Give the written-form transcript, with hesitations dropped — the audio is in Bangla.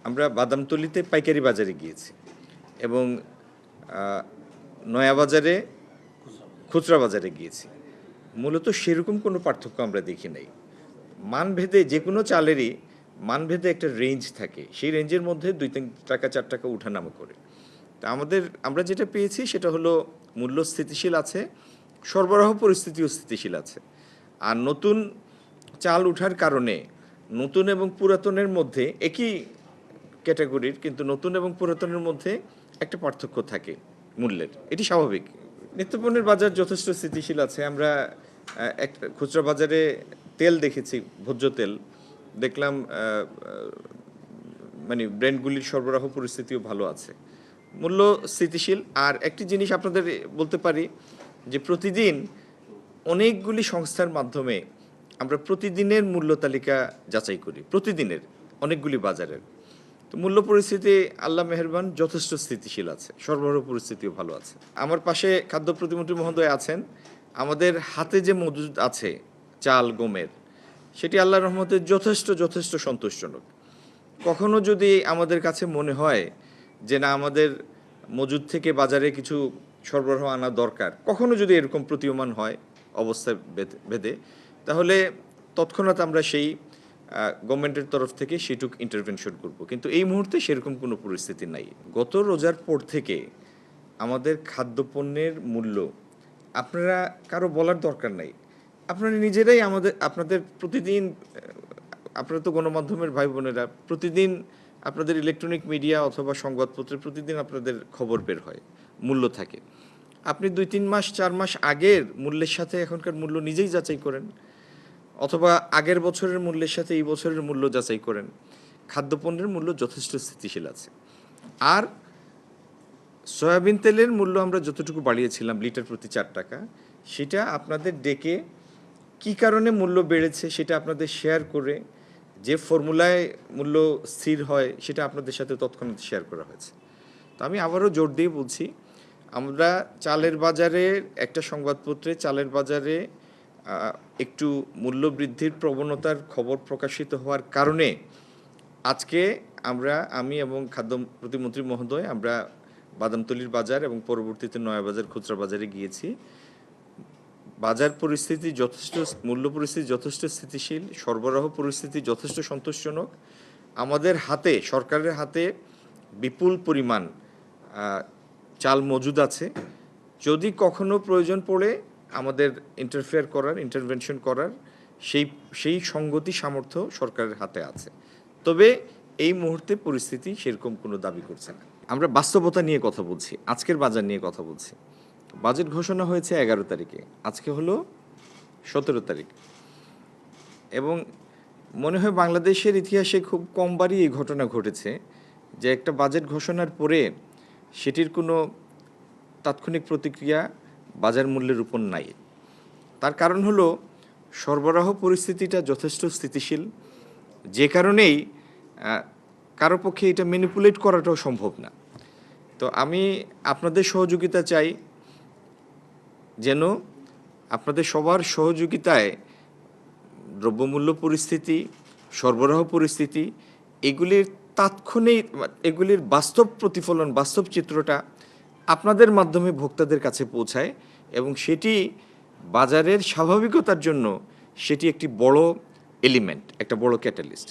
আমরা বাদামতলীতে পাইকারি বাজারে গিয়েছি এবং নয়াবাজারে খুচরা বাজারে গিয়েছি। মূলত সেরকম কোনো পার্থক্য আমরা দেখি নাই। মানভেদে যে কোনো চালেরই মানভেদে একটা রেঞ্জ থাকে, সেই রেঞ্জের মধ্যে 2-3 টাকা 4 টাকা উঠানামা করে। তা আমরা যেটা পেয়েছি সেটা হলো মূল্য স্থিতিশীল আছে, সরবরাহ পরিস্থিতিও স্থিতিশীল আছে। আর নতুন চাল উঠার কারণে নতুন এবং পুরাতনের মধ্যে একই ক্যাটাগরির, কিন্তু নতুন এবং পুরাতনের মধ্যে একটা পার্থক্য থাকে মূল্যের, এটি স্বাভাবিক। নিত্যপণ্যের বাজার যথেষ্ট স্থিতিশীল আছে। আমরা একটা খুচরা বাজারে তেল দেখেছি, ভোজ্য তেল দেখলাম, মানে ব্র্যান্ডগুলির সরবরাহ পরিস্থিতিও ভালো আছে, মূল্য স্থিতিশীল। আর একটি জিনিস আপনাদের বলতে পারি যে প্রতিদিন অনেকগুলি সংস্থার মাধ্যমে আমরা প্রতিদিনের মূল্য তালিকা যাচাই করি, প্রতিদিনের অনেকগুলি বাজারের। তো মূল্য পরিস্থিতি আল্লাহ মেহেরবান যথেষ্ট স্থিতিশীল আছে, সরবরাহ পরিস্থিতিও ভালো আছে। আমার পাশে খাদ্য প্রতিমন্ত্রী মহোদয় আছেন। আমাদের হাতে যে মজুদ আছে চাল গমের, সেটি আল্লাহর রহমতে যথেষ্ট সন্তোষজনক। কখনো যদি আমাদের কাছে মনে হয় যে না আমাদের মজুদ থেকে বাজারে কিছু সরবরাহ আনা দরকার, কখনো যদি এরকম প্রতীয়মান হয় অবস্থা ভেদে, তাহলে তৎক্ষণাৎ আমরা সেই গভর্নমেন্টের তরফ থেকে সেটুক ইন্টারভেনশন করব। কিন্তু এই মুহূর্তে সেরকম কোনো পরিস্থিতি নাই। গত রোজার পর থেকে আমাদের খাদ্যপণ্যের মূল্য আপনারা কারো বলার দরকার নাই, আপনারা নিজেরাই আপনাদের প্রতিদিন, আপনারা তো গণমাধ্যমের ভাই বোনেরা, প্রতিদিন আপনাদের ইলেকট্রনিক মিডিয়া অথবা সংবাদপত্রে প্রতিদিন আপনাদের খবর বের হয়, মূল্য থাকে। আপনি 2-3 মাস 4 মাস আগের মূল্যের সাথে এখনকার মূল্য নিজেই যাচাই করেন, অথবা আগের বছরের মূল্যের সাথে এই বছরের মূল্য যাচাই করেন। খাদ্যপণ্যের মূল্য যথেষ্ট স্থিতিশীল আছে। আর সয়াবিন তেলের মূল্য আমরা যতটুকু বাড়িয়েছিলাম লিটার প্রতি 4 টাকা, সেটা আপনাদের ডেকে কি কারণে মূল্য বেড়েছে সেটা আপনাদের শেয়ার করে, যে ফর্মুলায় মূল্য স্থির হয় সেটা আপনাদের সাথে তৎক্ষণাৎ শেয়ার করা হয়েছে। তো আমি আবারও জোর দিয়ে বলছি, আমরা চালের বাজারে একটা সংবাদপত্রে চালের বাজারে একটু মূল্য বৃদ্ধির প্রবণতার খবর প্রকাশিত হওয়ার কারণে আজকে আমি এবং খাদ্য প্রতিমন্ত্রী মহোদয় আমরা বাদামতলীর বাজার এবং পরবর্তীতে নয়াবাজার খুচরা বাজারে গিয়েছি। বাজার পরিস্থিতি মূল্য পরিস্থিতি যথেষ্ট স্থিতিশীল, সরবরাহ পরিস্থিতি যথেষ্ট সন্তোষজনক। আমাদের হাতে, সরকারের হাতে বিপুল পরিমাণ চাল মজুদ আছে। যদি কখনো প্রয়োজন পড়ে আমাদের ইন্টারভেনশন করার সেই সঙ্গতি সামর্থ্য সরকারের হাতে আছে। তবে এই মুহূর্তে পরিস্থিতি সেরকম কোনো দাবি করছে না। আমরা বাস্তবতা নিয়ে কথা বলছি, আজকের বাজার নিয়ে কথা বলছি। বাজেট ঘোষণা হয়েছে 11 তারিখে, আজকে হলো 17 তারিখ, এবং মনে হয় বাংলাদেশের ইতিহাসে খুব কমবারই এই ঘটনা ঘটেছে যে একটা বাজেট ঘোষণার পরে সেটির কোনো তাৎক্ষণিক প্রতিক্রিয়া বাজার মূল্যের উপর নাই। তার কারণ হলো সরবরাহ পরিস্থিতিটা যথেষ্ট স্থিতিশীল, যে কারণেই কারো পক্ষে এটা ম্যানিপুলেট করাটাও সম্ভব না। তো আমি আপনাদের সহযোগিতা চাই, যেন আপনাদের সবার সহযোগিতায় দ্রব্যমূল্য পরিস্থিতি, সরবরাহ পরিস্থিতি, এগুলির বাস্তব প্রতিফলন, বাস্তব চিত্রটা আপনাদের মাধ্যমে ভোক্তাদের কাছে পৌঁছায়, এবং সেটি বাজারের স্বাভাবিকতার জন্য সেটি একটি বড় এলিমেন্ট, একটা বড় ক্যাটালিস্ট।